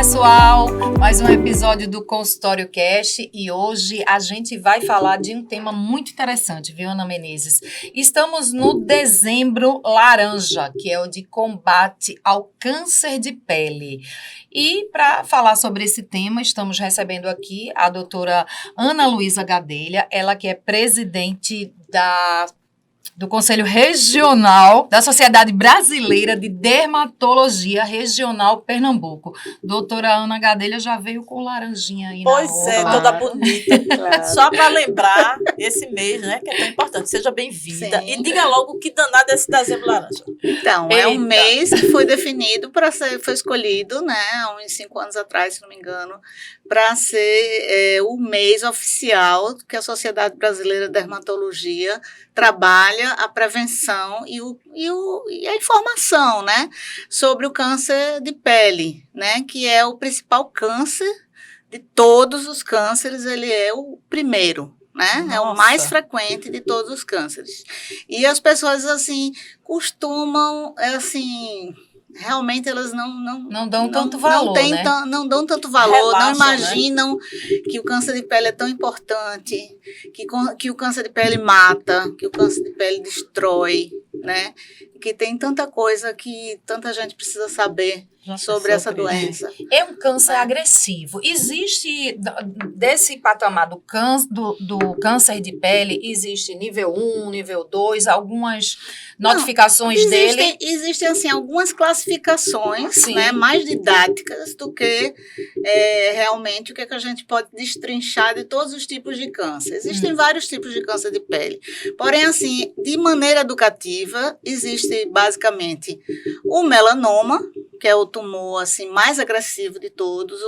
pessoal, mais um episódio do Consultório Cast e hoje a gente vai falar de um tema muito interessante, viu, Ana Menezes? Estamos no Dezembro Laranja, que é o de combate ao câncer de pele. E para falar sobre esse tema, estamos recebendo aqui a doutora Ana Luísa Gadelha, ela que é presidente do Conselho Regional da Sociedade Brasileira de Dermatologia Regional Pernambuco. Doutora Ana Gadelha já veio com laranjinha aí pois na é, roupa. toda bonita. Claro. Só para lembrar esse mês, né, que é tão importante. Seja bem-vinda. Sim. E diga logo o que danado é esse dezembro laranja. Então, é um mês que foi definido foi escolhido, né, há uns 5 anos atrás, se não me engano, para ser o mês oficial que a Sociedade Brasileira de Dermatologia trabalha a prevenção e a informação, né, sobre o câncer de pele, né, que é o principal câncer de todos os cânceres, ele é o primeiro, né, Nossa. é o mais frequente de todos os cânceres. E as pessoas, assim, costumam, assim... Realmente elas não dão tanto valor, né? Não dão tanto valor, Relaxam, não imaginam, né, que o câncer de pele é tão importante, que o câncer de pele mata, que o câncer de pele destrói, né? Que tem tanta coisa que tanta gente precisa saber sobre essa doença. É um câncer agressivo. Existe, desse patamar do câncer de pele, existe nível 1, nível 2, algumas notificações dele? Existem, assim, algumas classificações, né, mais didáticas do que realmente o que a gente pode destrinchar de todos os tipos de câncer. Existem vários tipos de câncer de pele. Porém, assim, de maneira educativa, existe basicamente o melanoma, que é o tumor assim, mais agressivo de todos,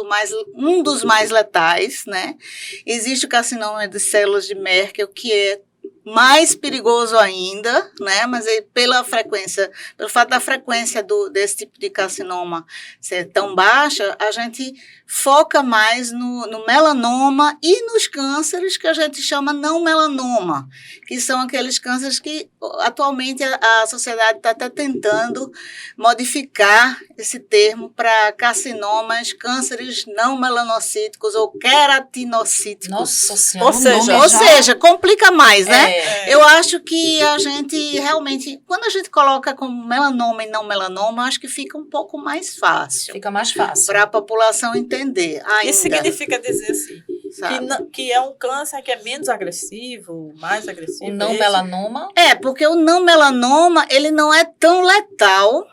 um dos mais letais, né? Existe o carcinoma de células de Merkel, que é mais perigoso ainda, né? Mas pelo fato da frequência desse tipo de carcinoma ser tão baixa, a gente foca mais no melanoma e nos cânceres que a gente chama não melanoma, que são aqueles cânceres que atualmente a sociedade está até tentando modificar esse termo para carcinomas, cânceres não melanocíticos ou queratinocíticos. Nossa Senhora, ou seja, complica mais, né? Eu acho que a gente realmente, quando a gente coloca como melanoma e não melanoma, acho que fica um pouco mais fácil. Fica mais fácil. Para a população entender. Ainda. Isso significa dizer assim, que é um câncer que é menos agressivo, mais agressivo. O não melanoma? Porque o não melanoma, ele não é tão letal,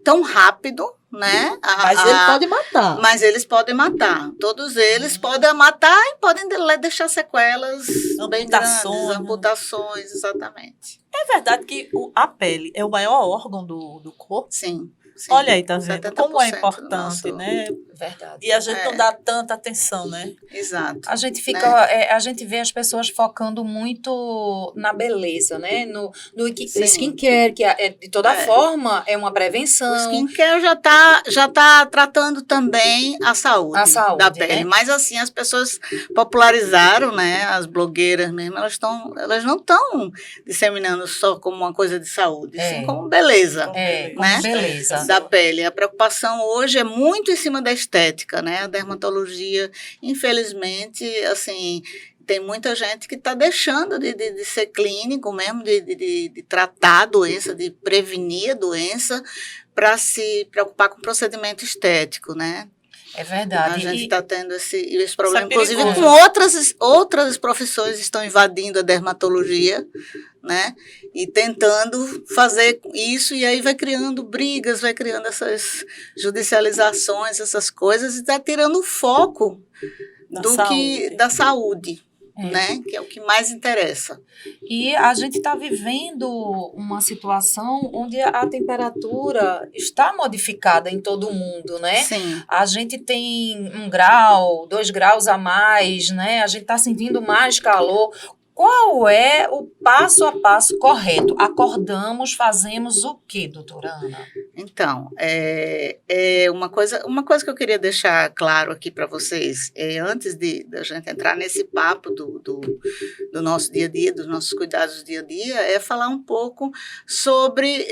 tão rápido, né? Mas ele pode matar. Mas eles podem matar. Todos eles podem matar e podem deixar sequelas bem grandes, amputações, exatamente. É verdade que a pele é o maior órgão do corpo? Sim. Olha aí, tá vendo? Como é importante, né? Verdade. E a gente não dá tanta atenção, né? Exato. A gente fica, a gente vê as pessoas focando muito na beleza, né? No skincare, que de toda forma é uma prevenção. O skincare já tá tratando também a saúde da pele. Né? Mas assim, as pessoas popularizaram, né? As blogueiras mesmo, elas não estão disseminando só como uma coisa de saúde, sim como beleza. Como beleza. Da pele. A preocupação hoje é muito em cima da estética, né? A dermatologia, infelizmente, assim, tem muita gente que está deixando de ser clínico mesmo, de tratar a doença, de prevenir a doença, para se preocupar com o procedimento estético, né? É verdade. A gente está tendo esse problema, inclusive com outras profissões estão invadindo a dermatologia, né? E tentando fazer isso, e aí vai criando brigas, vai criando essas judicializações, essas coisas, e está tirando o foco da saúde. Né? Que é o que mais interessa. E a gente está vivendo uma situação onde a temperatura está modificada em todo o mundo, né? Sim. A gente tem 1 grau, 2 graus a mais, né? A gente está sentindo mais calor. Qual é o passo a passo correto? Acordamos, fazemos o quê, doutora Ana? Então, uma coisa que eu queria deixar claro aqui para vocês, antes da gente entrar nesse papo do nosso dia a dia, dos nossos cuidados do dia a dia, é falar um pouco sobre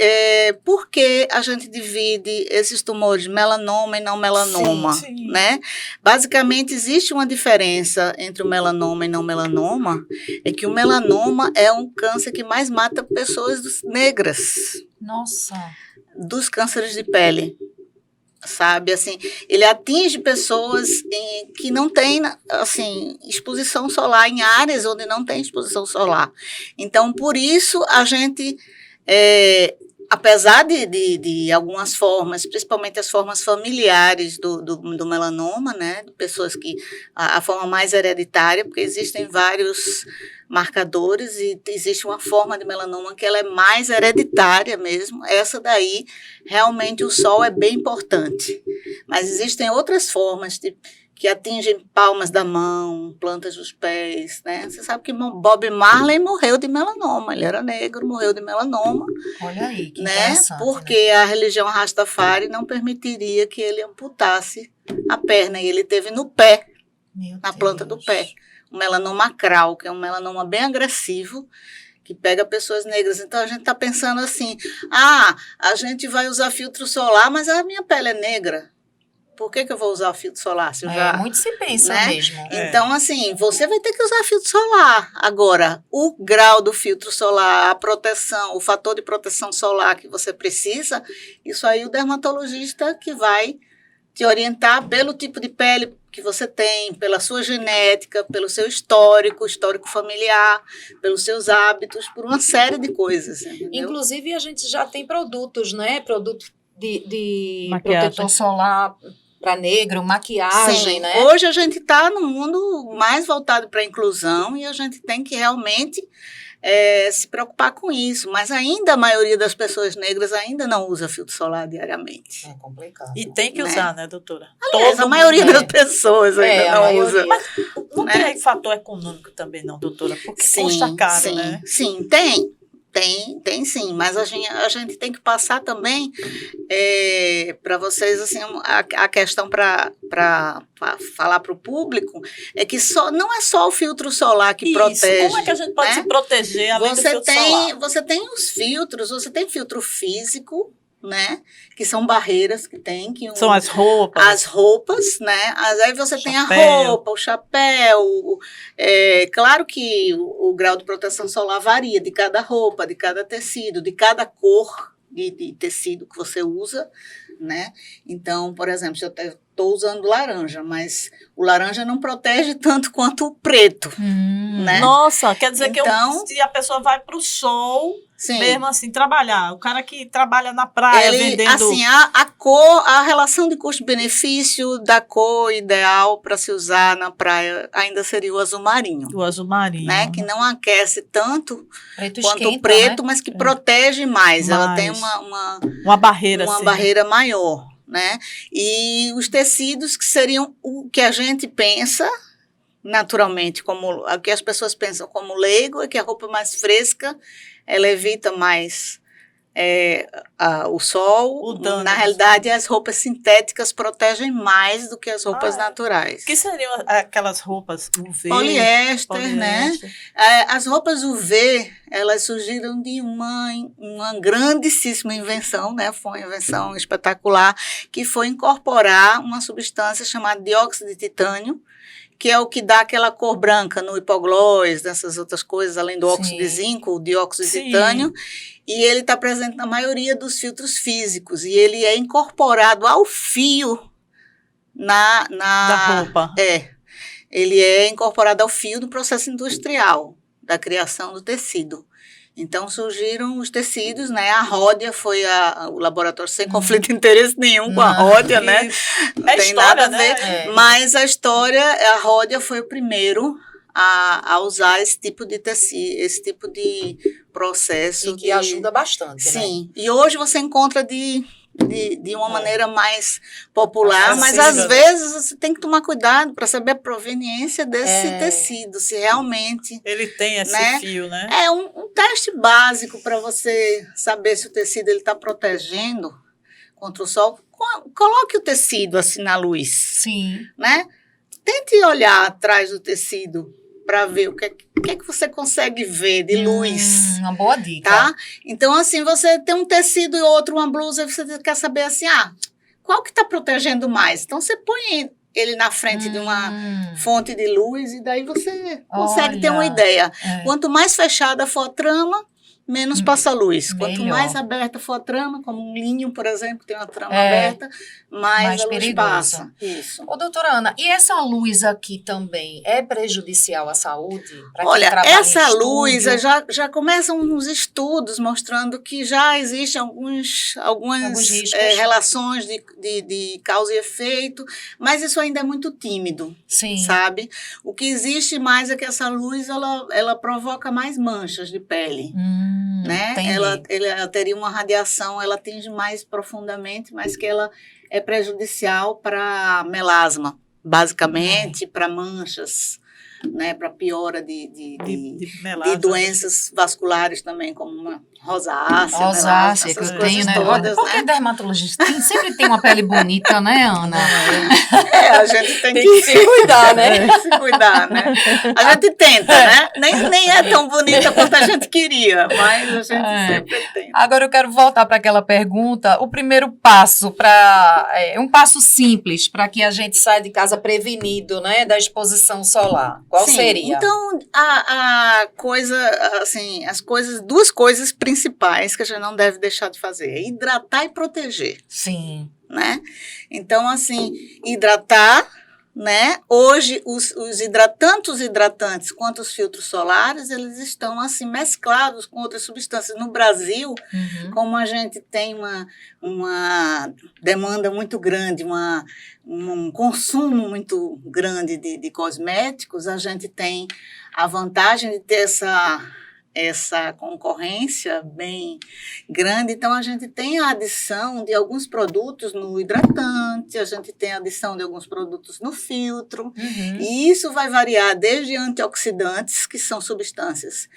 por que a gente divide esses tumores melanoma e não melanoma, sim. né? Basicamente, existe uma diferença entre o melanoma e não melanoma, é que o melanoma é um câncer que mais mata pessoas negras. Nossa. Dos cânceres de pele, sabe, assim, ele atinge pessoas que não têm, assim, exposição solar, em áreas onde não tem exposição solar. Então, por isso, a gente, apesar de algumas formas, principalmente as formas familiares do melanoma, né, de pessoas que, a forma mais hereditária, porque existem vários marcadores e existe uma forma de melanoma que ela é mais hereditária mesmo, essa daí, realmente o sol é bem importante, mas existem outras formas que atingem palmas da mão, plantas dos pés, né? Você sabe que Bob Marley morreu de melanoma, ele era negro, morreu de melanoma. Olha aí, que né? interessante. Porque a religião Rastafari não permitiria que ele amputasse a perna, e ele teve no pé, na planta do pé. O melanoma acral, que é um melanoma bem agressivo, que pega pessoas negras. Então, a gente está pensando assim, a gente vai usar filtro solar, mas a minha pele é negra. Por que eu vou usar filtro solar? Se eu muito se pensa, né? Mesmo. Então, assim, você vai ter que usar filtro solar. Agora, o grau do filtro solar, a proteção, o fator de proteção solar que você precisa, isso aí o dermatologista que vai te orientar pelo tipo de pele que você tem, pela sua genética, pelo seu histórico familiar, pelos seus hábitos, por uma série de coisas. Entendeu? Inclusive, a gente já tem produtos, né? Produto de maquiagem. Protetor solar para negro, maquiagem, Sim. né? Hoje a gente está num mundo mais voltado para a inclusão e a gente tem que realmente se preocupar com isso, mas ainda a maioria das pessoas negras ainda não usa filtro solar diariamente. É complicado. E tem que usar, né, doutora? Aliás, a maioria das pessoas ainda não usa. Mas não tem fator econômico também não, doutora? Porque custa caro, né? Sim, tem sim, mas a gente tem que passar também para vocês assim, a questão para falar para o público é que não é só o filtro solar que protege. Como é que a gente pode se proteger além do filtro solar? Você tem os filtros, você tem filtro físico, né? Que são barreiras que tem. São as roupas. As roupas, né? Aí você tem a roupa, o chapéu. Claro que o grau de proteção solar varia de cada roupa, de cada tecido, de cada cor de tecido que você usa, né? Então, por exemplo, se eu estou usando laranja, mas o laranja não protege tanto quanto o preto, né? Nossa, quer dizer que se a pessoa vai para o sol, sim, mesmo assim, trabalhar, o cara que trabalha na praia vendendo... Assim, a cor, a relação de custo-benefício da cor ideal para se usar na praia ainda seria o azul marinho. O azul marinho. Né? Que não aquece tanto quanto o preto, né? mas que protege mais. Ela tem uma barreira, uma barreira maior. Né? E os tecidos que seriam o que a gente pensa naturalmente, como o que as pessoas pensam como leigo, é que a roupa mais fresca, ela evita mais o sol. Na realidade, as roupas sintéticas protegem mais do que as roupas naturais. Que seriam aquelas roupas UV? Poliéster, né? As roupas UV, elas surgiram de uma grandíssima invenção, né? Foi uma invenção espetacular, que foi incorporar uma substância chamada dióxido de titânio, que é o que dá aquela cor branca no hipoglós, dessas outras coisas, além do óxido de zinco, o dióxido de titânio, e ele está presente na maioria dos filtros físicos, e ele é incorporado ao fio da roupa. Ele é incorporado ao fio do processo industrial, da criação do tecido. Então, surgiram os tecidos, né? A Ródia foi o laboratório sem conflito de interesse nenhum com a Ródia, né? Não tem nada a ver. Mas a Ródia foi o primeiro a usar esse tipo de tecido, esse tipo de processo. E que ajuda bastante, sim, né? E hoje você encontra de uma maneira mais popular, mas às vezes você tem que tomar cuidado para saber a proveniência desse tecido, se realmente... Ele tem esse fio, né? É um teste básico para você saber se o tecido está protegendo, contra o sol, coloque o tecido assim na luz, Sim. né? Tente olhar atrás do tecido para ver o que é que você consegue ver de luz. Uma boa dica. Tá? Então, assim, você tem um tecido e outro, uma blusa, e você quer saber assim, qual que está protegendo mais? Então, você põe ele na frente de uma fonte de luz e daí você consegue ter uma ideia. Quanto mais fechada for a trama, menos passa luz. Quanto mais aberta for a trama, como um linho, por exemplo, que tem uma trama aberta, mais a luz perigosa. passa. Isso. Ô, doutora Ana, e essa luz aqui também é prejudicial à saúde? Olha, essa luz, já começam uns estudos mostrando que já existem algumas relações de causa e efeito, mas isso ainda é muito tímido, sabe? O que existe mais é que essa luz, ela provoca mais manchas de pele. Né? Ela teria uma radiação, ela atinge mais profundamente, mas que ela é prejudicial para melasma, basicamente, para manchas, né? Para piora de doenças vasculares também, como uma rosácea, rosácea que eu tenho, né? Todas, porque dermatologista sempre tem uma pele bonita, né, Ana? A gente tem que se cuidar, né? Se cuidar, né? A gente tenta, né? Nem é tão bonita quanto a gente queria, mas a gente sempre tenta. Agora eu quero voltar para aquela pergunta. O primeiro passo um passo simples para que a gente saia de casa prevenido, né, da exposição solar. Qual seria? Então, a coisa, assim, duas coisas principais que a gente não deve deixar de fazer é hidratar e proteger. Sim. Né? Então, assim, hidratar, né? Hoje, tanto os hidratantes quanto os filtros solares, eles estão, assim, mesclados com outras substâncias. No Brasil, como a gente tem uma demanda muito grande, um consumo muito grande de cosméticos, a gente tem a vantagem de ter essa concorrência bem grande, então a gente tem a adição de alguns produtos no hidratante, a gente tem a adição de alguns produtos no filtro, e isso vai variar desde antioxidantes, que são substâncias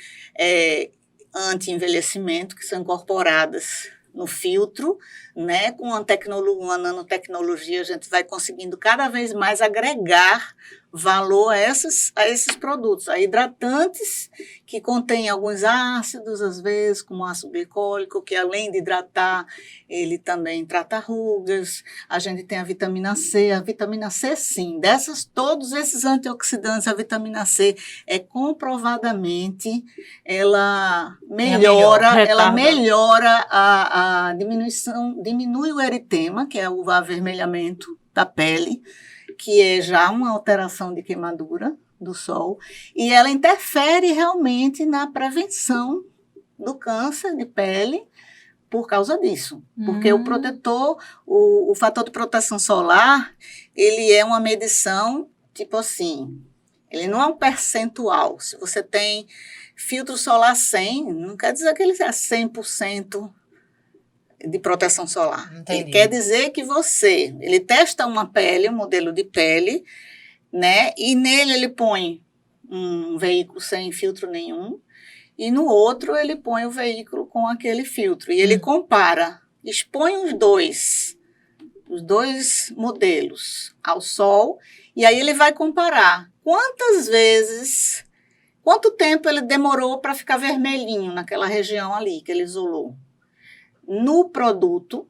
anti-envelhecimento, que são incorporadas no filtro, né? Com uma nanotecnologia, a gente vai conseguindo cada vez mais agregar valor a esses produtos, a hidratantes que contêm alguns ácidos, às vezes, como ácido glicólico, que além de hidratar, ele também trata rugas. A gente tem a vitamina C, sim, todos esses antioxidantes, a vitamina C comprovadamente, ela melhora a diminuição, diminui o eritema, que é o avermelhamento da pele, que é já uma alteração de queimadura do sol, e ela interfere realmente na prevenção do câncer de pele por causa disso. Porque o protetor, o fator de proteção solar, ele é uma medição, tipo assim, ele não é um percentual. Se você tem filtro solar 100, não quer dizer que ele é 100% de proteção solar. Entendi. Ele quer dizer que ele testa uma pele, um modelo de pele, né? E nele ele põe um veículo sem filtro nenhum, e no outro ele põe o veículo com aquele filtro. E ele compara, expõe os dois modelos ao sol, e aí ele vai comparar quanto tempo ele demorou para ficar vermelhinho naquela região ali que ele isolou. No produto,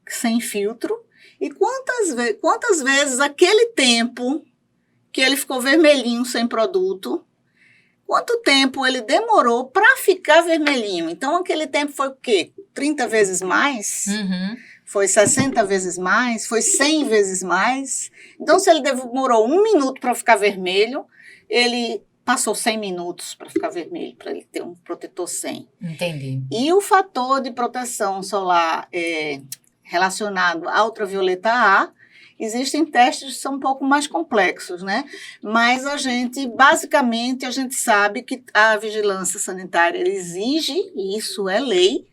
sem filtro, e quantas vezes aquele tempo que ele ficou vermelhinho sem produto, quanto tempo ele demorou para ficar vermelhinho. Então, aquele tempo foi o quê? 30 vezes mais? Foi 60 vezes mais? Foi 100 vezes mais? Então, se ele demorou 1 minuto para ficar vermelho, ele passou 100 minutos para ficar vermelho, para ele ter um protetor 100. Entendi. E o fator de proteção solar relacionado à ultravioleta A, existem testes que são um pouco mais complexos, né? Mas basicamente, a gente sabe que a vigilância sanitária exige, e isso é lei,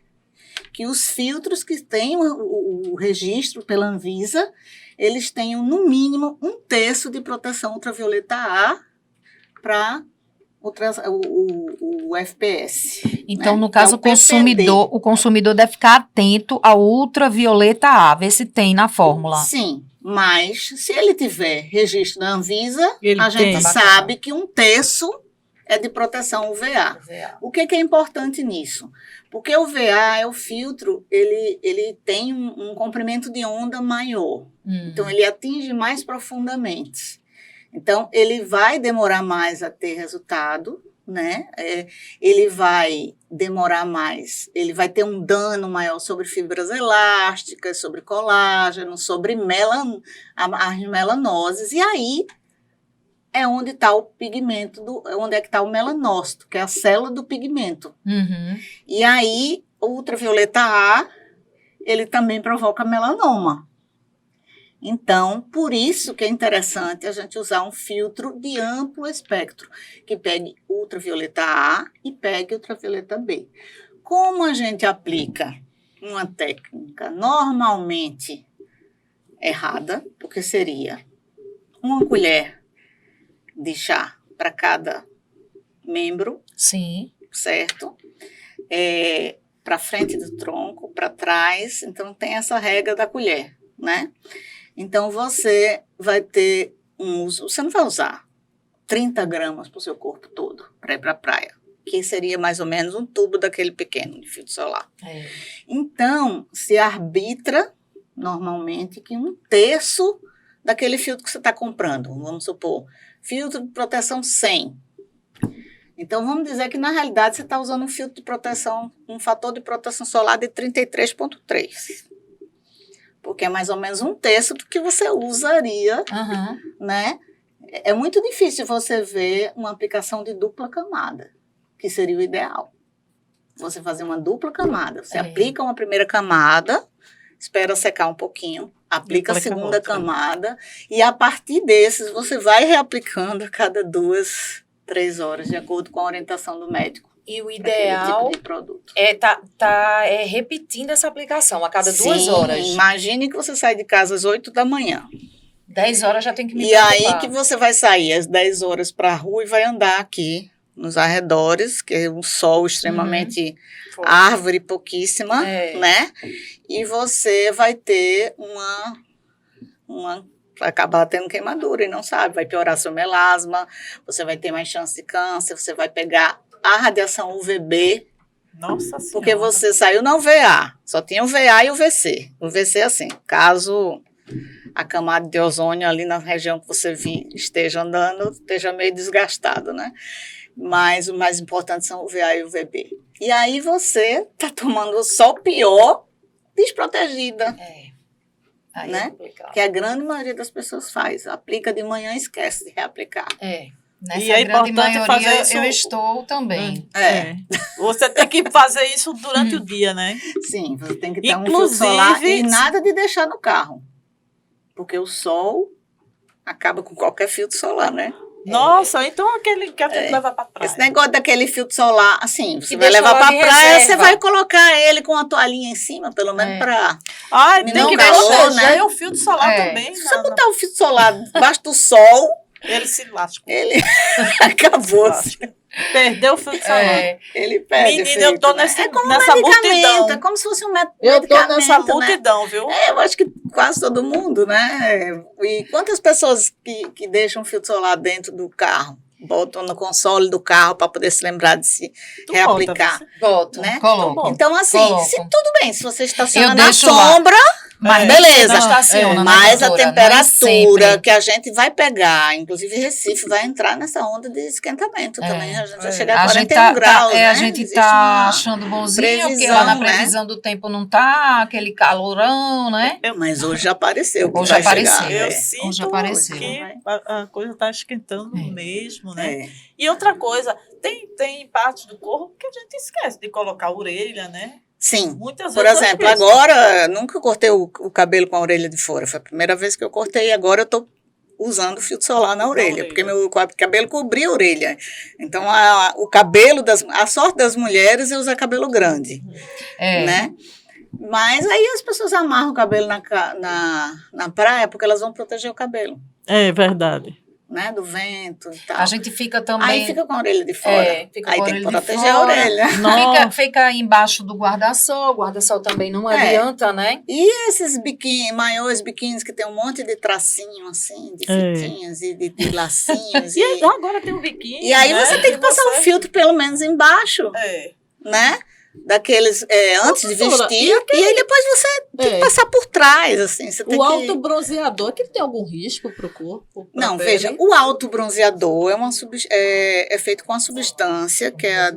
que os filtros que têm o registro pela Anvisa, eles tenham no mínimo 1/3 de proteção ultravioleta A para o FPS. Então, né? no caso, Que é o consumidor deve ficar atento ao ultravioleta A, ver se tem na fórmula. Sim, mas se ele tiver registro da Anvisa, Ele a gente tem. sabe que 1/3 é de proteção UVA. O que é importante nisso? Porque o UVA é o filtro, ele tem um comprimento de onda maior. Então, ele atinge mais profundamente. Então, ele vai demorar mais a ter resultado, né? Ele vai demorar mais, ele vai ter um dano maior sobre fibras elásticas, sobre colágeno, sobre as melanoses. E aí é onde está o pigmento, onde é que está o melanócito, que é a célula do pigmento. E aí, o ultravioleta A, ele também provoca melanoma. Então, por isso que é interessante a gente usar um filtro de amplo espectro, que pegue ultravioleta A e pegue ultravioleta B. Como a gente aplica uma técnica normalmente errada, porque seria 1 colher de chá para cada membro, Sim. certo? Para frente do tronco, para trás, então tem essa regra da colher, né? Então, você vai ter um uso, você não vai usar 30 gramas para o seu corpo todo, para ir para a praia, que seria mais ou menos um tubo daquele pequeno de filtro solar. Então, se arbitra, normalmente, que 1/3 daquele filtro que você está comprando, vamos supor, filtro de proteção 100. Então, vamos dizer que, na realidade, você está usando um filtro de proteção, um fator de proteção solar de 33,3. Porque é mais ou menos 1/3 do que você usaria, né? É muito difícil você ver uma aplicação de dupla camada, que seria o ideal. Você fazer uma dupla camada. Você aplica uma primeira camada, espera secar um pouquinho, aplica a segunda camada, e a partir desses você vai reaplicando a cada 2, 3 horas, de acordo com a orientação do médico. E o ideal tipo de produto. é tá repetindo essa aplicação a cada 2 horas. Imagine que você sai de casa às 8 da manhã. 10 horas já tem que me E preocupar. aí que você vai sair às 10 horas para a rua e vai andar aqui nos arredores, que é um sol extremamente árvore pouquíssima, né? E você vai ter vai acabar tendo queimadura e não sabe, vai piorar seu melasma, você vai ter mais chance de câncer, você vai pegar a radiação UVB, Nossa Senhora. porque você saiu na UVA, só tinha o VA e o VC. O VC é assim, caso a camada de ozônio ali na região que você esteja andando, esteja meio desgastado, né? Mas o mais importante são o VA e o VB. E aí você está tomando o sol pior, desprotegida. Aí né? é complicado. Que a grande maioria das pessoas faz. Aplica de manhã e esquece de reaplicar. Nessa E é grande importante maioria, fazer isso- eu estou também. Você tem que fazer isso durante o dia, né? Sim, você tem que ter um Inclusive- filtro solar e nada de deixar no carro. Porque o sol acaba com qualquer filtro solar, né? Nossa, então aquele que a gente leva pra praia. Esse negócio daquele filtro solar, assim, você Que vai deixa levar lá pra de praia, reserva. você vai colocar ele com uma toalhinha em cima, pelo menos pra... Ai, tem Não que calor, proteger né? o filtro solar também. Se você botar o filtro solar debaixo do sol, Ele se lasca. ele acabou. Perdeu o filtro solar. Ele perde Menina, efeito, eu tô né? nessa medicamento, multidão. é como se fosse um Eu medicamento, tô nessa né? multidão, viu? Eu acho que quase todo mundo, né? E quantas pessoas que deixam o filtro solar dentro do carro? Botam no console do carro para poder se lembrar de se Tu reaplicar. bota, Boto, Né? coloco. Então, assim, Coloco. se tudo bem, se você estaciona Eu na deixo lá. sombra, mas beleza. Não estaciona, né, Mas a doutora? Nem temperatura sempre. que a gente vai pegar, inclusive Recife, vai entrar nessa onda de esquentamento também. A gente vai chegar a 41 graus, né? A gente Existe tá uma achando bonzinho, porque previsão, lá na né? previsão do tempo não tá aquele calorão, né? Mas hoje já apareceu. que Hoje vai apareceu. chegar, Eu né? sinto Hoje apareceu. que a coisa tá esquentando mesmo, né? É. E outra coisa, tem parte do corpo que a gente esquece de colocar a orelha, né? Sim. Muitas Por vezes eu exemplo, esqueço. agora, nunca cortei o cabelo com a orelha de fora. Foi a primeira vez que eu cortei e agora eu estou usando filtro solar na orelha, porque meu cabelo cobria a orelha. Então, o cabelo a sorte das mulheres é usar cabelo grande, né? Mas aí as pessoas amarram o cabelo na praia porque elas vão proteger o cabelo. É verdade. né? Do vento e tal. A gente fica também... Aí fica com a orelha de fora. Fica Aí com a tem que orelha de proteger a fora. orelha. Fica embaixo do guarda-sol. O guarda-sol também não adianta, né? E esses maiores biquínis que tem um monte de tracinho, assim, de fitinhas e de lacinhos. E agora tem um biquíni. E aí né? você tem que passar um filtro pelo menos embaixo, É. né? Daqueles, antes de Doutora, vestir. E aí depois você tem que passar por trás, assim. Você tem O que... autobronzeador, aquele tem algum risco para o corpo? Pra Não, pele? veja, o autobronzeador é feito com a substância que é a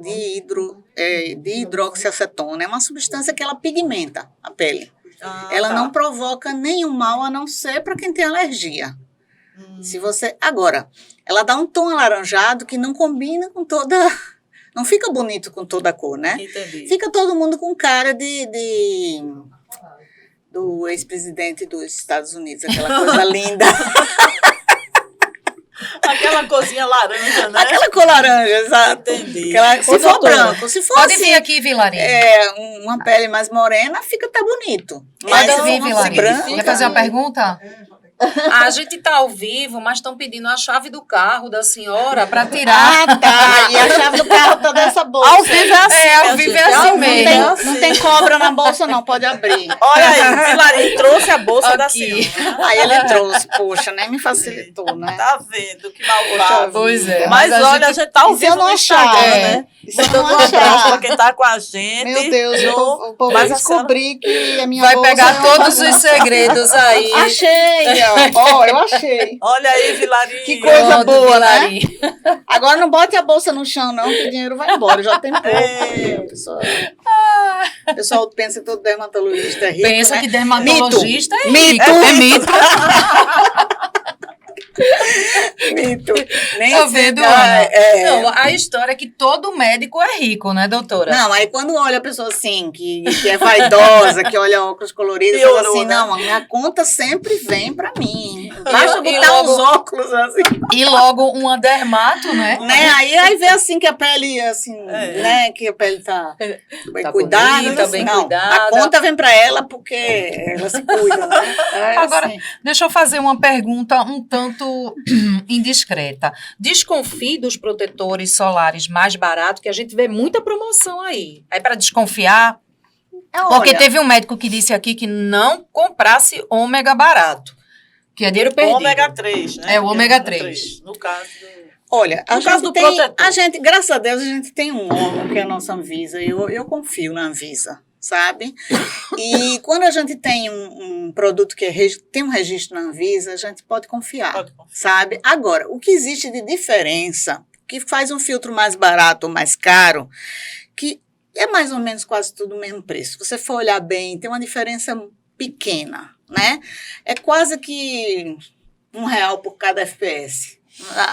dihidroxiacetona. É uma substância que ela pigmenta a pele. Ela não provoca nenhum mal, a não ser para quem tem alergia. Se você... Agora, ela dá um tom alaranjado que não combina com toda... Não fica bonito com toda a cor, né? Entendi. Fica todo mundo com cara do ex-presidente dos Estados Unidos, aquela coisa linda. Aquela cozinha laranja, né? Aquela cor laranja, exato. Entendi. Se for branco, se for Pode assim, vir aqui, Vilarinho. uma pele mais morena, fica até bonito. Pode Mas vir, uma Vilarinho. branca- Quer fazer uma pergunta? A gente tá ao vivo, mas estão pedindo a chave do carro da senhora para tirar. Ah, tá. E a chave do carro tá dessa bolsa. Ao vivo é assim. Ao vivo é assim mesmo. Não tem cobra na bolsa, não. Pode abrir. Olha aí, Vilarinho trouxe a bolsa da Aqui. senhora. Aí ele trouxe. Poxa, nem me facilitou, né? Tá vendo que malvado. Pois é. Mas olha, a gente tá ao E se eu vivo não no achar, Instagram, é. né? E se eu Mandando não um abraço achar? pra quem tá com a gente. Meu Deus, o povo Mas vai a senhora- descobrir que a minha Vai bolsa pegar é uma todos os bagunça. segredos aí. Achei, ó. Eu achei. Olha aí, Vilarinho. Que coisa Pronto, boa, né? Vilarinho. Agora não bote a bolsa no chão, não, que o dinheiro vai embora. Já tem pouco. É. O pessoal pensa que todo dermatologista é rico, Pensa né? que dermatologista é Mito. rico. É mito. Mito. Nem Tá vendo, sempre- Ana? Não, a história é que todo médico é rico, né, doutora? Não, aí quando olha a pessoa assim, que é vaidosa, que olha óculos coloridos, fala Piorou, assim, né? não, a minha conta sempre vem pra mim. Basta E botar logo- os óculos assim, E logo uma dermato, né? né? Aí vê assim que a pele, assim, né? Que a pele tá bem Tá cuidada. bonita, assim, bem não, cuidada. a conta vem pra ela porque ela se cuida, né? É Agora, assim. deixa eu fazer uma pergunta um tanto indiscreta. Desconfie dos protetores solares mais baratos, que a gente vê muita promoção aí. Aí para desconfiar, porque Olha, teve um médico que disse aqui que não comprasse ômega barato, que é dinheiro perdido. Ômega 3, né? É, o ômega 3. No caso do... Olha, No caso do protetor. graças a Deus, a gente tem um órgão que é a nossa Anvisa. Eu confio na Anvisa, sabe? E quando a gente tem um produto que tem um registro na Anvisa, a gente pode confiar, Pode confiar. sabe? Agora, o que existe de diferença, que faz um filtro mais barato ou mais caro, que é mais ou menos quase tudo o mesmo preço. Se você for olhar bem, tem uma diferença pequena, né? É quase que R$1 por cada FPS.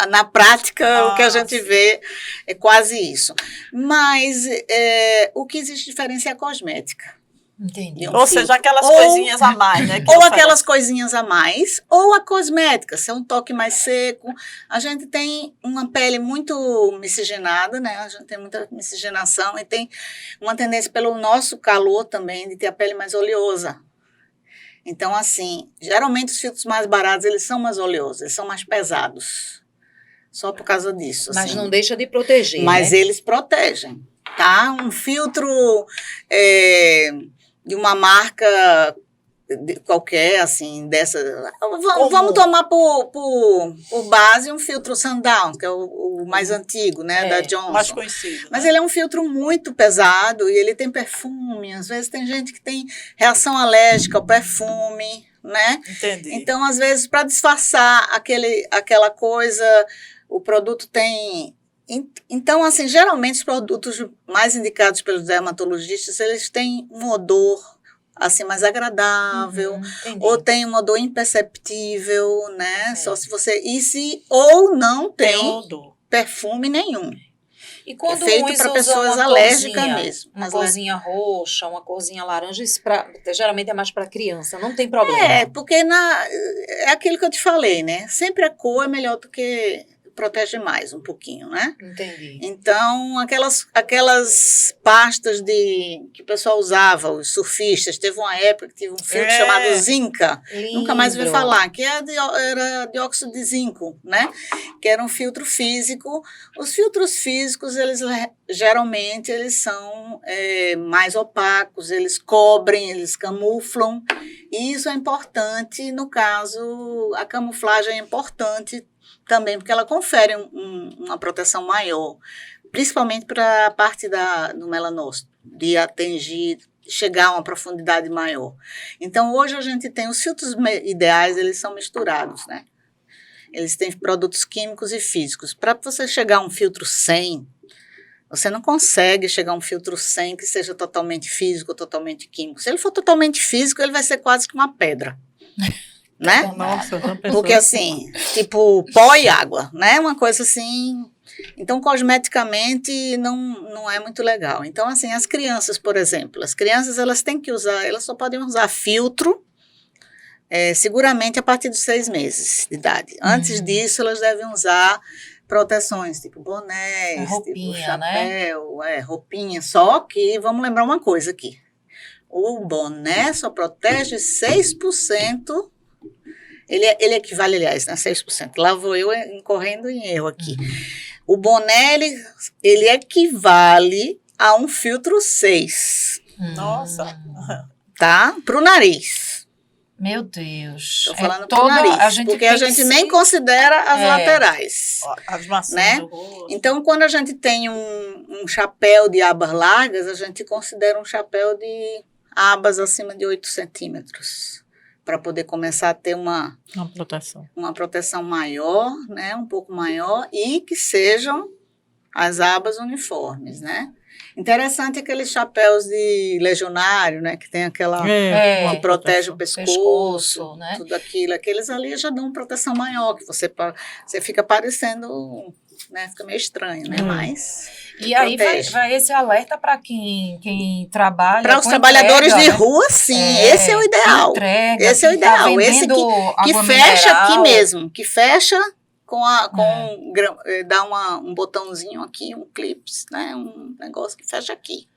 Na prática, o que a gente vê é quase isso. Mas o que existe de diferença é a cosmética. Entendi. Ou seja, aquelas Ou- coisinhas a mais, né? que Ou oferece. aquelas coisinhas a mais, ou a cosmética, se é um toque mais seco. A gente tem uma pele muito miscigenada, né? A gente tem muita miscigenação e tem uma tendência pelo nosso calor também de ter a pele mais oleosa. Então, assim, geralmente os filtros mais baratos, eles são mais oleosos, eles são mais pesados. Só por causa disso. Mas assim. não deixa de proteger, Mas né? eles protegem, tá? Um filtro de uma marca qualquer, assim, dessa... Vamos tomar por base um filtro Sundown, que é o mais antigo, né, da Johnson. Mais conhecido. Mas né? ele é um filtro muito pesado e ele tem perfume. Às vezes tem gente que tem reação alérgica ao perfume, né? Entendi. Então, às vezes, para disfarçar aquela coisa, o produto tem... Então, assim, geralmente os produtos mais indicados pelos dermatologistas, eles têm um odor, assim, mais agradável, Entendi. ou tem um odor imperceptível, né? Só se você... ou não tem tem odor. perfume nenhum. E quando É feito uns pra usam pessoas uma alérgicas corzinha, mesmo. Uma As corzinha roxa, uma corzinha laranja, isso geralmente é mais para criança, não tem problema. porque é aquilo que eu te falei, né? Sempre a cor é melhor do que protege mais um pouquinho, né? Entendi. Então, aquelas pastas que o pessoal usava, os surfistas, teve uma época que tinha um filtro chamado Zinca, nunca mais ouvi falar, que era dióxido de zinco, né? Que era um filtro físico. Os filtros físicos, geralmente, eles são mais opacos, eles cobrem, eles camuflam, e isso é importante, no caso, a camuflagem é importante também, porque ela confere uma proteção maior, principalmente para a parte do melanócito, de chegar a uma profundidade maior. Então, hoje a gente tem os filtros ideais, eles são misturados, né? Eles têm produtos químicos e físicos. Para você chegar a um filtro 100, você não consegue chegar a um filtro 100 que seja totalmente físico, totalmente químico. Se ele for totalmente físico, ele vai ser quase que uma pedra. Né? Nossa, porque assim, tipo pó e água, né? Uma coisa assim. Então, cosmeticamente, não é muito legal. Então, assim, as crianças, por exemplo, elas têm que usar, elas só podem usar filtro, seguramente a partir dos 6 meses de idade. Antes disso, elas devem usar proteções, tipo bonés, roupinha, tipo chapéu, roupinha. Só que, vamos lembrar uma coisa aqui. O boné só protege 6%. Ele equivale, aliás, a 6%. Lá vou eu incorrendo em erro aqui. O boné, ele equivale a um filtro 6. Nossa. Tá? Para o nariz. Meu Deus. Estou falando para o nariz, porque a gente nem considera as laterais. As maçãs, né? do rosto. Então, quando a gente tem um chapéu de abas largas, a gente considera um chapéu de abas acima de 8 centímetros. Para poder começar a ter uma proteção maior, né, um pouco maior, e que sejam as abas uniformes, né? Interessante aqueles chapéus de legionário, né, que tem aquela que protege o pescoço, né? Tudo aquilo. Aqueles ali já dão proteção maior, que você fica parecendo, né, fica meio estranho, né? Mas e aí vai esse alerta para quem trabalha. Para os trabalhadores de rua, sim. Esse é o ideal. Esse é o ideal. Esse que fecha aqui mesmo. Que fecha dá um botãozinho aqui, um clips, né? Um negócio que fecha aqui.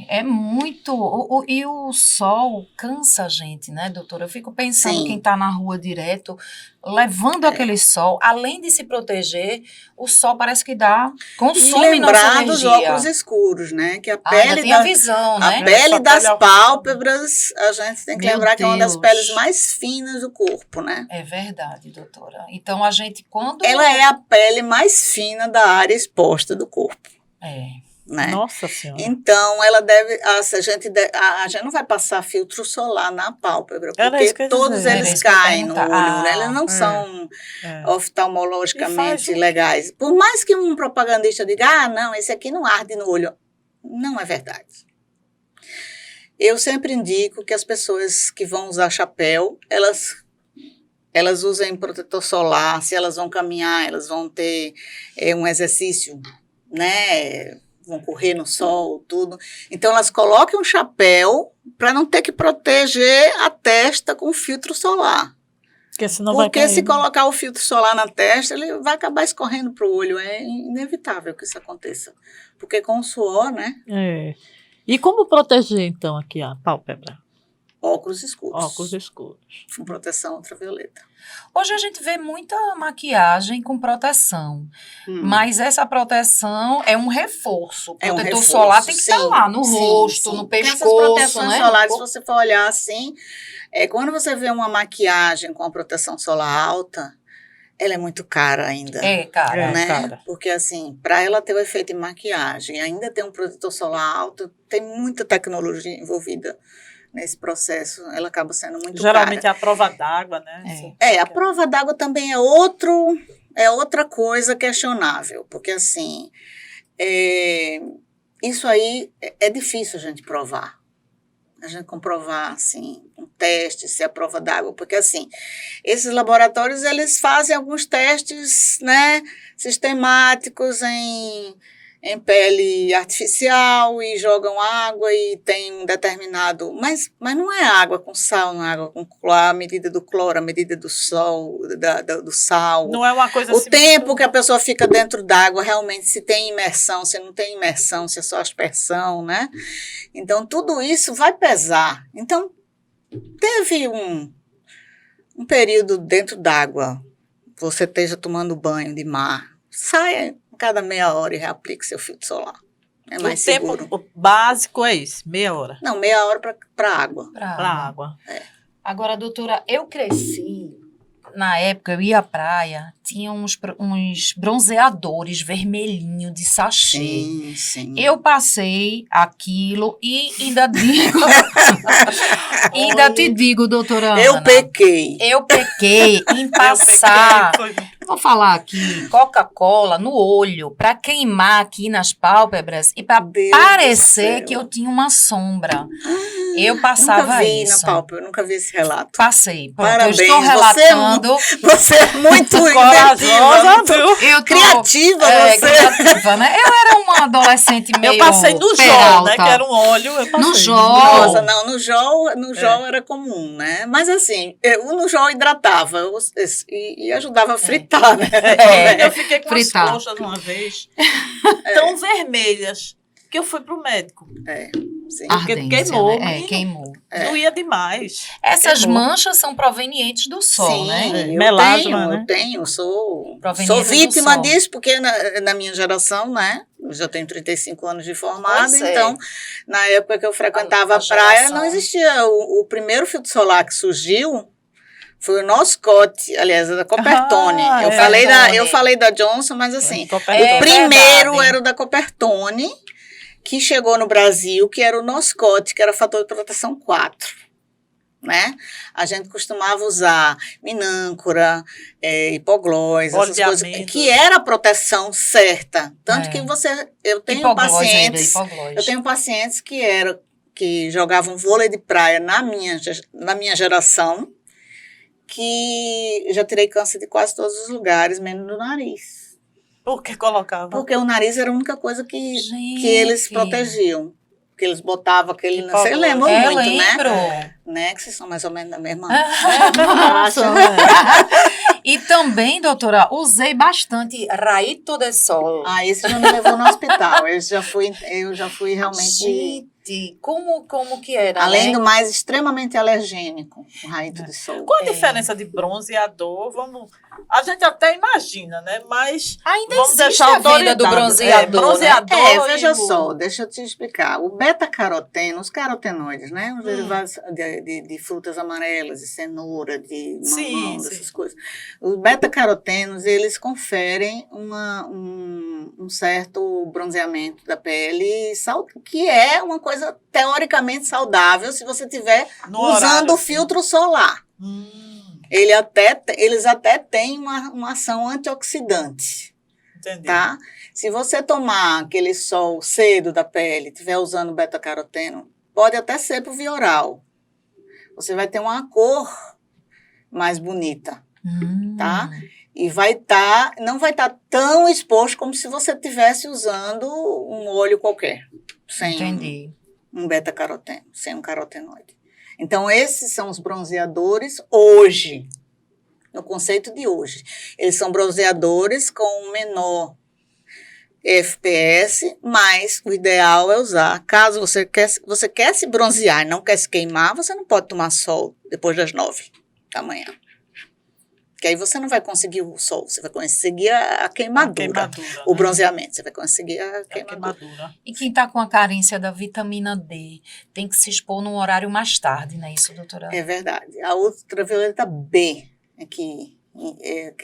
É muito. E o sol cansa a gente, né, doutora? Eu fico pensando, quem está na rua direto, levando aquele sol, além de se proteger, o sol parece que consome nossa energia. Dos óculos escuros, né? Que a pele tem a visão, né? A pele das pálpebras, a gente tem que lembrar que é uma das peles mais finas do corpo, né? É verdade, doutora. Então, a gente, quando... Ela é a pele mais fina da área exposta do corpo. Né? Nossa Senhora. Então, ela a gente não vai passar filtro solar na pálpebra, porque todos eles caem no olho, né? Eles não são oftalmologicamente legais. Por mais que um propagandista diga, não, esse aqui não arde no olho. Não é verdade. Eu sempre indico que as pessoas que vão usar chapéu, elas usem protetor solar, se elas vão caminhar, elas vão ter um exercício, né? Vão correr no sol, tudo. Então, elas coloquem um chapéu para não ter que proteger a testa com filtro solar. Porque se colocar o filtro solar na testa, ele vai acabar escorrendo para o olho. É inevitável que isso aconteça. Porque com o suor, né? E como proteger, então, aqui a pálpebra? Óculos escuros. Óculos escuros. Com proteção ultravioleta. Hoje a gente vê muita maquiagem com proteção, mas essa proteção é um reforço. O protetor solar tem que estar lá no rosto, no pescoço. Essas proteções solares, se você for olhar assim, quando você vê uma maquiagem com a proteção solar alta, ela é muito cara ainda. É cara, né? Cara. Porque assim, para ela ter o efeito de maquiagem, ainda ter um protetor solar alto, tem muita tecnologia envolvida nesse processo, ela acaba sendo muito Geralmente cara. É a prova d'água, né? A prova d'água também é outra coisa questionável, porque assim, isso aí é difícil a gente provar. A gente comprovar, assim, um teste, se é a prova d'água, porque assim, esses laboratórios, eles fazem alguns testes, né, sistemáticos em pele artificial e jogam água e tem um determinado... Mas não é água com sal, não é água com cloro, a medida do cloro, a medida do sol, do sal. Não é uma coisa o assim... tempo que a pessoa fica dentro d'água, realmente, se tem imersão, se não tem imersão, se é só aspersão, né? Então, tudo isso vai pesar. Então, teve um período dentro d'água, você esteja tomando banho de mar, saia cada meia hora e reaplique seu filtro solar. É mais seguro. O tempo básico é esse, meia hora. Não, meia hora para água. Para água. É. Agora, doutora, eu cresci, na época eu ia à praia, tinha uns bronzeadores vermelhinhos de sachê. Sim, sim. Eu passei aquilo e ainda digo... ainda te digo, doutora Ana. Eu pequei em passar... Vou falar aqui, Coca-Cola no olho, para queimar aqui nas pálpebras e para parecer que eu tinha uma sombra. Eu passava nunca vi isso. Na pálpebra, eu nunca vi esse relato. Passei. Pronto, parabéns, eu estou relatando. Você é muito corajosa, viu? Criativa, você. Criativa, né? Eu era uma adolescente meio Eu passei no Jol, né? Que era um óleo. Eu passei. No Jol. Nossa, não, no Jol era comum, né? Mas assim, no Jol hidratava e ajudava a fritar, né? Eu fiquei com as coxas uma vez tão vermelhas que eu fui pro médico. Sim. Porque queimou. Né? Queimou. Doía demais. Essas manchas são provenientes do sol, sim, né? Eu tenho, sou vítima disso, porque na minha geração, né? Eu já tenho 35 anos de formada, então, na época que eu frequentava a praia, não existia. O primeiro filtro solar que surgiu foi o Noscott, aliás, da Coppertone. Eu falei da Johnson, mas assim, o primeiro era o da Coppertone, que chegou no Brasil, que era o Noscott, que era fator de proteção 4. Né? A gente costumava usar minâncora, hipoglós, essas coisas, que era a proteção certa. Tanto que eu tenho pacientes que jogavam vôlei de praia na minha geração, que já tirei câncer de quase todos os lugares, menos do nariz. Por que colocava? Porque o nariz era a única coisa que eles protegiam. Que eles botavam aquele... Vocês lembram muito, né? Que vocês são mais ou menos da mesma... E também, doutora, usei bastante Rayito de Sol. Esse já me levou no hospital. Eu já fui realmente... Gente, como que era, além do mais, extremamente alergênico, o Rayito de Sol. Qual a diferença de bronzeador? A gente até imagina, né? Mas ainda vamos existe deixar a vida do bronzeador. Bronzeador veja só, deixa eu te explicar. O beta-caroteno, os carotenoides, né? Os derivados de frutas amarelas, de cenoura, de mamão, dessas coisas. Os beta-carotenos, eles conferem um certo bronzeamento da pele, que é uma coisa teoricamente saudável se você estiver usando o filtro solar. Eles até têm uma ação antioxidante. Entendi. Tá? Se você tomar aquele sol cedo da pele, estiver usando beta-caroteno, pode até ser para o via oral. Você vai ter uma cor mais bonita, tá? E não vai estar tão exposto como se você estivesse usando um óleo qualquer, sem um beta-caroteno, sem um carotenoide. Então, esses são os bronzeadores hoje, no conceito de hoje. Eles são bronzeadores com um menor FPS, mas o ideal é usar. Caso você quer se bronzear e não quer se queimar, você não pode tomar sol depois das 9 da manhã. Porque aí você não vai conseguir o sol, você vai conseguir a queimadura. O bronzeamento, você vai conseguir a queimadura. E quem está com a carência da vitamina D tem que se expor num horário mais tarde, não é isso, doutora? É verdade. A ultravioleta B que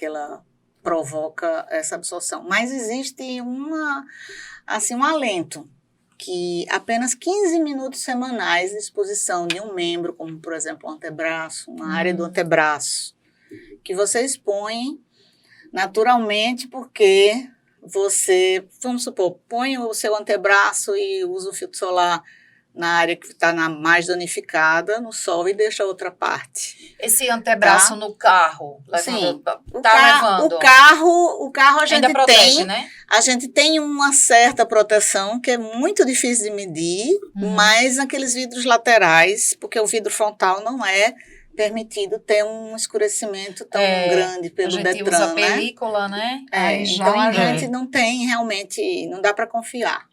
ela provoca essa absorção. Mas existe um alento, que apenas 15 minutos semanais de exposição de um membro, como, por exemplo, o antebraço, uma área do antebraço, que você expõe naturalmente porque você, vamos supor, põe o seu antebraço e usa o filtro solar na área que está mais danificada, no sol, e deixa a outra parte. Esse antebraço no carro, Sim. levando. O carro a gente ainda protege, tem, né? a gente tem uma certa proteção que é muito difícil de medir, mas naqueles vidros laterais, porque o vidro frontal não é permitido ter um escurecimento tão grande pelo Detran, né? A gente usa película, né? Então a gente não tem realmente, não dá para confiar.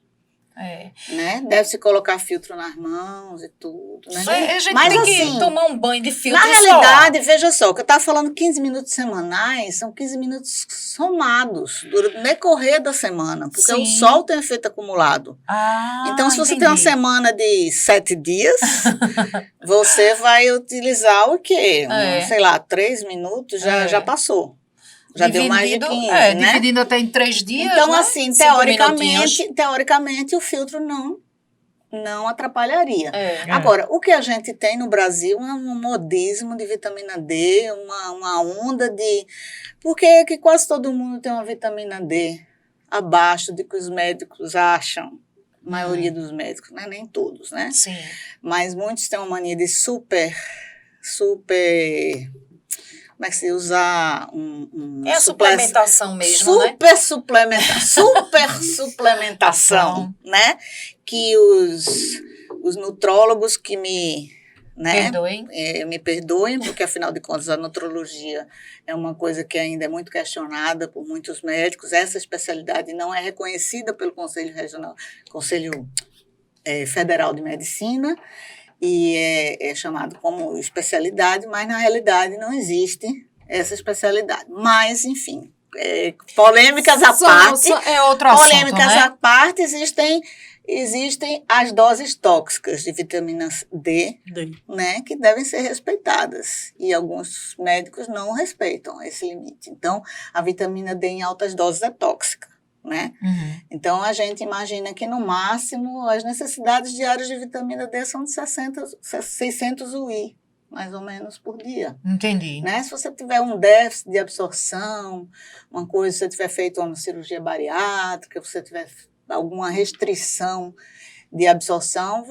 Né? Deve-se colocar filtro nas mãos e tudo, né? A gente tem que tomar um banho de filtro na realidade, veja só, o que eu estava falando 15 minutos semanais, são 15 minutos somados no decorrer da semana, porque o sol tem efeito acumulado. Então, se você tem uma semana de 7 dias, você vai utilizar o quê? Sei lá, 3 minutos já passou. Já deu mais de 15, né? Dividindo até em 3 dias, então, né? assim, teoricamente, o filtro não atrapalharia. Agora, o que a gente tem no Brasil é um modismo de vitamina D, uma onda de... Por que que quase todo mundo tem uma vitamina D abaixo do que os médicos acham? A maioria dos médicos, né? Nem todos, né? Sim. Mas muitos têm uma mania de super... Como é que se usa é a suplementação mesmo, super suplementação, né? Que os nutrólogos que me perdoem, porque afinal de contas a nutrologia é uma coisa que ainda é muito questionada por muitos médicos. Essa especialidade não é reconhecida pelo Conselho Federal de Medicina, e é chamado como especialidade, mas na realidade não existe essa especialidade. Mas, enfim, polêmicas à parte. É outro assunto, polêmicas né? à parte, existem as doses tóxicas de vitamina D, né, que devem ser respeitadas. E alguns médicos não respeitam esse limite. Então, a vitamina D em altas doses é tóxica. Né? Então, a gente imagina que, no máximo, as necessidades diárias de vitamina D são de 600 UI, mais ou menos, por dia. Entendi. Né? Se você tiver um déficit de absorção, se você tiver feito uma cirurgia bariátrica, você tiver alguma restrição de absorção,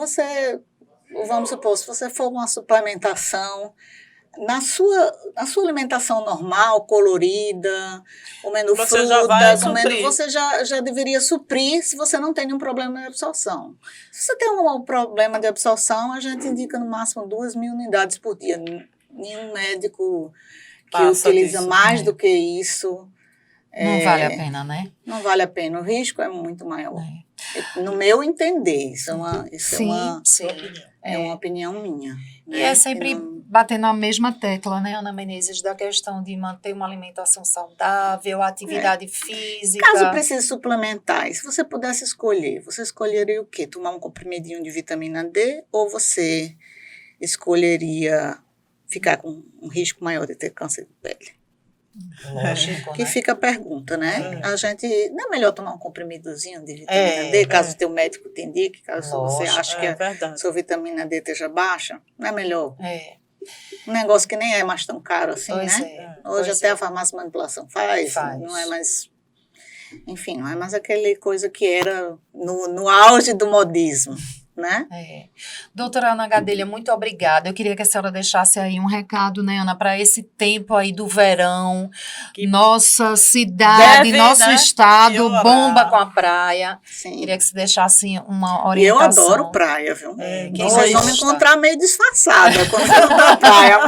vamos supor, se você for uma suplementação, na sua alimentação normal, colorida, comendo frutas, você já deveria suprir se você não tem nenhum problema de absorção. Se você tem um problema de absorção, a gente indica no máximo 2.000 unidades por dia. Nenhum médico que utiliza mais do que isso. Não vale a pena, né? Não vale a pena. O risco é muito maior. No meu entender, isso é uma opinião minha. E é sempre batendo na mesma tecla, né, Ana Menezes, da questão de manter uma alimentação saudável, atividade física. Caso precise suplementar, e se você pudesse escolher, você escolheria o quê? Tomar um comprimidinho de vitamina D ou você escolheria ficar com um risco maior de ter câncer de pele? Lógico, que né? fica a pergunta, né? A gente, não é melhor tomar um comprimidozinho de vitamina D, caso o teu médico te indique, caso você ache que a sua vitamina D esteja baixa, não é melhor? Um negócio que nem é mais tão caro assim, né? Hoje até a farmácia manipulação faz, não é mais... Enfim, não é mais aquele coisa que era no auge do modismo. Né? Doutora Ana Gadelha, muito obrigada. Eu queria que a senhora deixasse aí um recado, né, Ana, para esse tempo aí do verão, nossa cidade, nosso estado bomba com a praia. Sim. Queria que você deixasse uma orientação. Eu adoro praia, viu? Vocês vão me encontrar meio disfarçada quando eu vou na praia,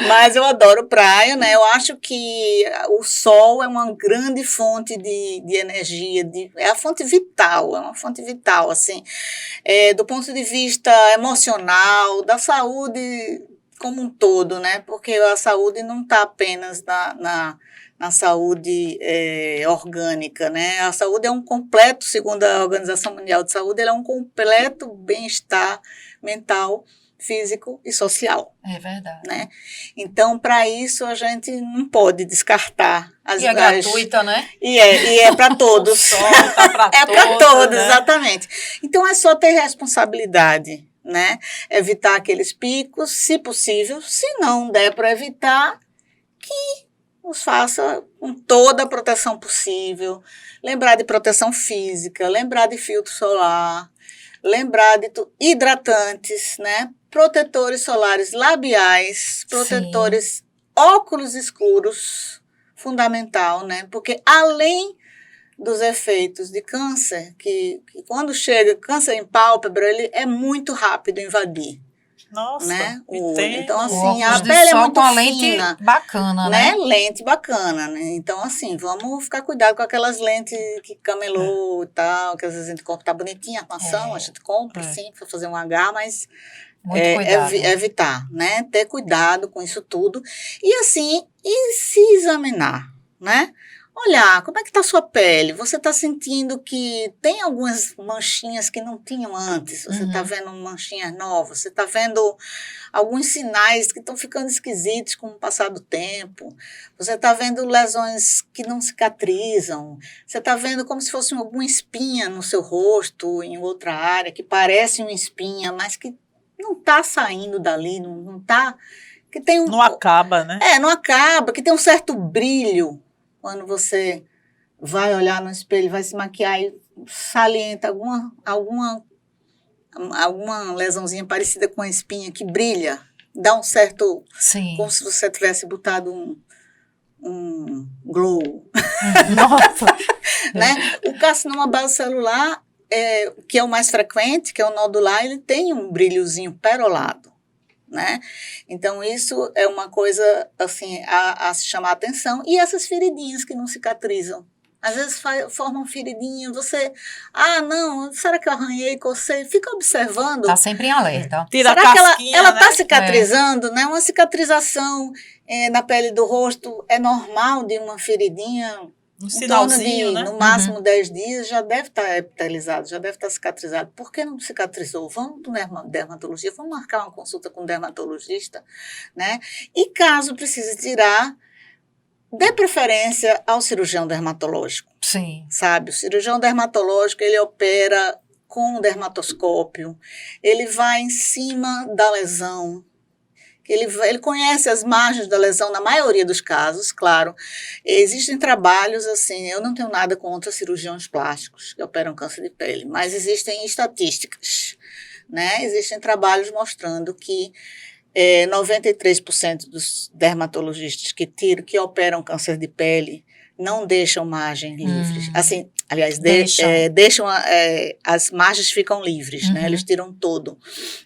mas eu adoro praia, né? Eu acho que o sol é uma grande fonte de energia, é a fonte vital, assim. Do ponto de vista emocional, da saúde como um todo, né? Porque a saúde não está apenas na saúde orgânica, né? A saúde é um completo, segundo a Organização Mundial de Saúde, ela é um completo bem-estar mental, físico e social. É verdade. Né? Então, para isso, a gente não pode descartar E é gratuita, né? E é para todos. O sol tá para é para todos, né? Exatamente. Então, é só ter responsabilidade, né? Evitar aqueles picos, se possível. Se não der para evitar, que os faça com toda a proteção possível. Lembrar de proteção física, lembrar de filtro solar, lembrar de hidratantes, né? Protetores solares labiais, protetores óculos escuros, fundamental, né? Porque além dos efeitos de câncer, que quando chega câncer em pálpebra, ele é muito rápido em invadir. Nossa, né? Então, assim, a pele é muito fina. Lente bacana, né? Lente bacana, né? Então, assim, vamos ficar cuidado com aquelas lentes que camelô e tal, que às vezes a gente compra, tá bonitinha a armação, a gente compra, sim, para fazer um H, mas evitar, né? Ter cuidado com isso tudo. E, assim, se examinar, né? Olhar, como é que está a sua pele? Você está sentindo que tem algumas manchinhas que não tinham antes? Você está vendo manchinhas novas? Você está vendo alguns sinais que estão ficando esquisitos com o passar do tempo? Você está vendo lesões que não cicatrizam? Você está vendo como se fosse alguma espinha no seu rosto, em outra área, que parece uma espinha, mas que não está saindo dali, não está... Não acaba, né? Não acaba, que tem um certo brilho. Quando você vai olhar no espelho, vai se maquiar e salienta alguma lesãozinha parecida com a espinha que brilha, dá um certo... Sim. Como se você tivesse botado um glow. Nossa! Né? O carcinoma basocelular, que é o mais frequente, que é o nodular, ele tem um brilhozinho perolado. Né? Então, isso é uma coisa assim, a se chamar a atenção. E essas feridinhas que não cicatrizam. Às vezes formam feridinha, você... não, será que eu arranhei, cocei? Fica observando. Está sempre em alerta. Tira será a casquinha, que ela está né? cicatrizando? Né? Uma cicatrização na pele do rosto é normal de uma feridinha... Um sinalzinho, né? No máximo 10 dias já deve estar epitelizado, já deve estar cicatrizado. Por que não cicatrizou? Vamos para dermatologia, vamos marcar uma consulta com o dermatologista, né? E caso precise tirar, dê preferência ao cirurgião dermatológico. Sim. Sabe? O cirurgião dermatológico, ele opera com o dermatoscópio, ele vai em cima da lesão, ele conhece as margens da lesão na maioria dos casos, claro. Existem trabalhos, assim, eu não tenho nada contra cirurgiões plásticos que operam câncer de pele, mas existem estatísticas, né? Existem trabalhos mostrando que 93% dos dermatologistas que operam câncer de pele não deixam margem livres. Assim, aliás, deixam as margens ficam livres, né? Eles tiram todo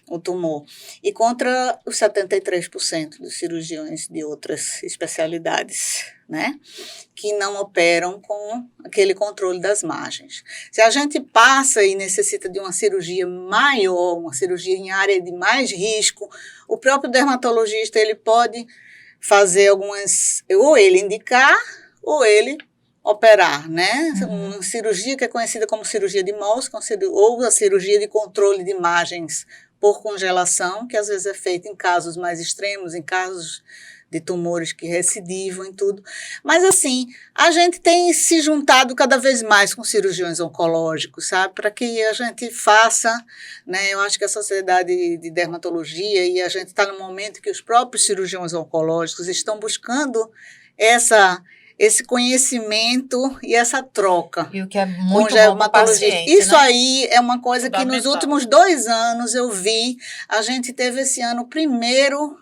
o tumor. E contra os 73% dos cirurgiões de outras especialidades, né? Que não operam com aquele controle das margens. Se a gente passa e necessita de uma cirurgia maior, uma cirurgia em área de mais risco, o próprio dermatologista, ele pode fazer ou ele indicar, ou ele operar, né? Uma cirurgia que é conhecida como cirurgia de Mohs, ou a cirurgia de controle de margens por congelação, que às vezes é feita em casos mais extremos, em casos de tumores que recidivam e tudo. Mas, assim, a gente tem se juntado cada vez mais com cirurgiões oncológicos, sabe? Para que a gente faça, né? Eu acho que a sociedade de dermatologia, e a gente está no momento que os próprios cirurgiões oncológicos estão buscando esse conhecimento e essa troca. E o que é muito bom para o paciente, Isso, né? Aí é uma coisa que nos últimos 2 anos eu vi. A gente teve esse ano o primeiro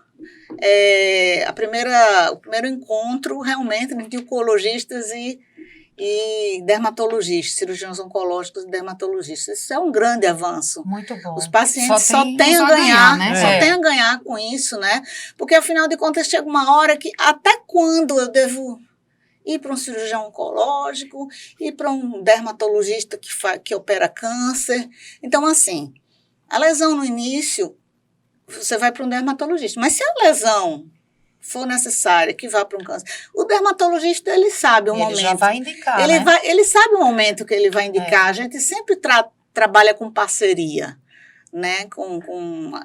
encontro realmente de oncologistas e dermatologistas, cirurgiões oncológicos e dermatologistas. Isso é um grande avanço. Muito bom. Os pacientes só têm a ganhar, né? Só têm a ganhar com isso, né? Porque, afinal de contas, chega uma hora que até quando eu devo ir para um cirurgião oncológico, ir para um dermatologista que opera câncer. Então, assim, a lesão no início, você vai para um dermatologista. Mas se a lesão for necessária, que vá para um câncer, o dermatologista, ele sabe o momento. Ele já vai indicar, ele sabe o momento que ele vai indicar. A gente sempre trabalha com parceria, né?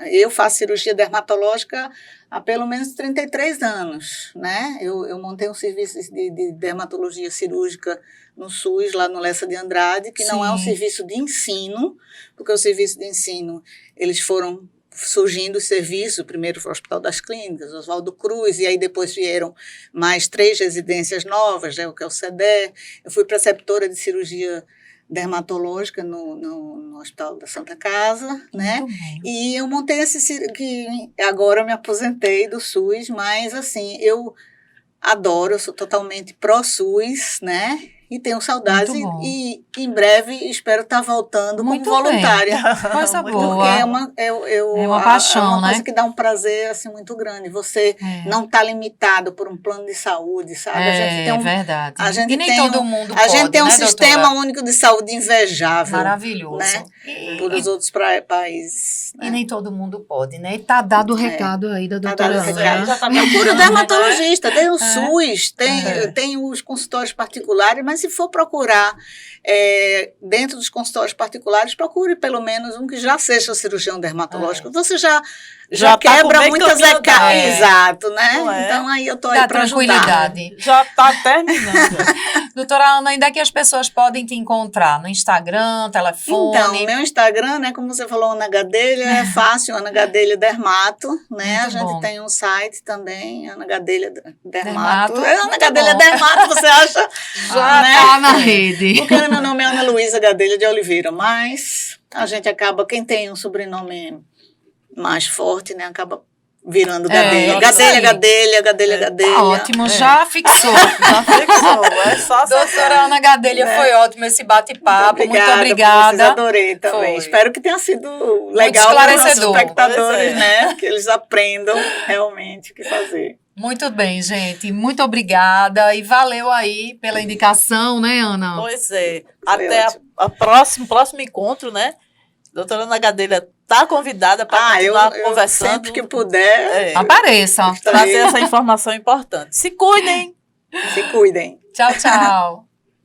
Eu faço cirurgia dermatológica há pelo menos 33 anos, né? Eu montei um serviço de dermatologia cirúrgica no SUS, lá no Lessa de Andrade, que não é um serviço de ensino, porque o serviço de ensino, eles foram surgindo os serviços, primeiro foi o Hospital das Clínicas, Oswaldo Cruz, e aí depois vieram mais 3 residências novas, né, o que é o CEDER. Eu fui preceptora de cirurgia dermatológica no Hospital da Santa Casa, né? Muito bem. E eu montei que agora eu me aposentei do SUS, mas assim, eu adoro, eu sou totalmente pró-SUS, né? E tenho saudades Muito bom. e em breve espero estar voltando Muito como voluntária. Coisa Muito boa. Porque É uma paixão, é uma coisa né? que dá um prazer assim muito grande. Você É. não está limitado por um plano de saúde, sabe? A gente tem Verdade. a gente e nem tem todo mundo a pode, gente tem um né, sistema doutora? único de saúde invejável, Maravilhoso. né? E, Por os outros países. e Né? nem todo mundo pode, né? E tá dado o recado aí da Tá doutora dado o Ana. recado. Já tá Procura o né? dermatologista, tem o SUS, É. tem os consultórios particulares, mas se for procurar dentro dos consultórios particulares, procure pelo menos um que já seja cirurgião dermatológico. Você já Já tá quebra com meio muitas caminho etapas. andado. Exato, né? Não é? Então aí eu tô Dá aí para ajudar. tranquilidade. Já tá terminando. Doutora Ana, ainda é que as pessoas podem te encontrar no Instagram, telefone. Então, meu Instagram, né, como você falou, Ana Gadelha, é fácil, Ana Gadelha Dermato, né? Muito A gente bom. tem um site também, Ana Gadelha Dermato, Dermato. Ana muito Gadelha bom. Dermato, você acha? Já né? tá na rede. Porque meu nome é Ana Luísa Gadelha de Oliveira, mas a gente acaba, quem tem um sobrenome mais forte, né, acaba virando Gadelha. isso Gadelha, aí. Gadelha, Gadelha, É. Gadelha. Tá ótimo, já fixou. Já fixou. É só Doutora acessar. Ana Gadelha, Né? foi ótimo esse bate-papo. Muito Vocês, obrigada. adorei também. Foi. Espero que tenha sido legal para os nossos esclarecedor. espectadores, Pois é. né? Que eles aprendam realmente o que fazer. Muito bem, gente. Muito obrigada. E valeu aí pela indicação, né, Ana? Pois é. Foi Até ótimo. a próximo encontro, né? Doutora Ana Gadelha está convidada para continuar eu conversando. sempre que puder, É, Apareça. trazer essa informação importante. Se cuidem! se cuidem. Tchau, tchau.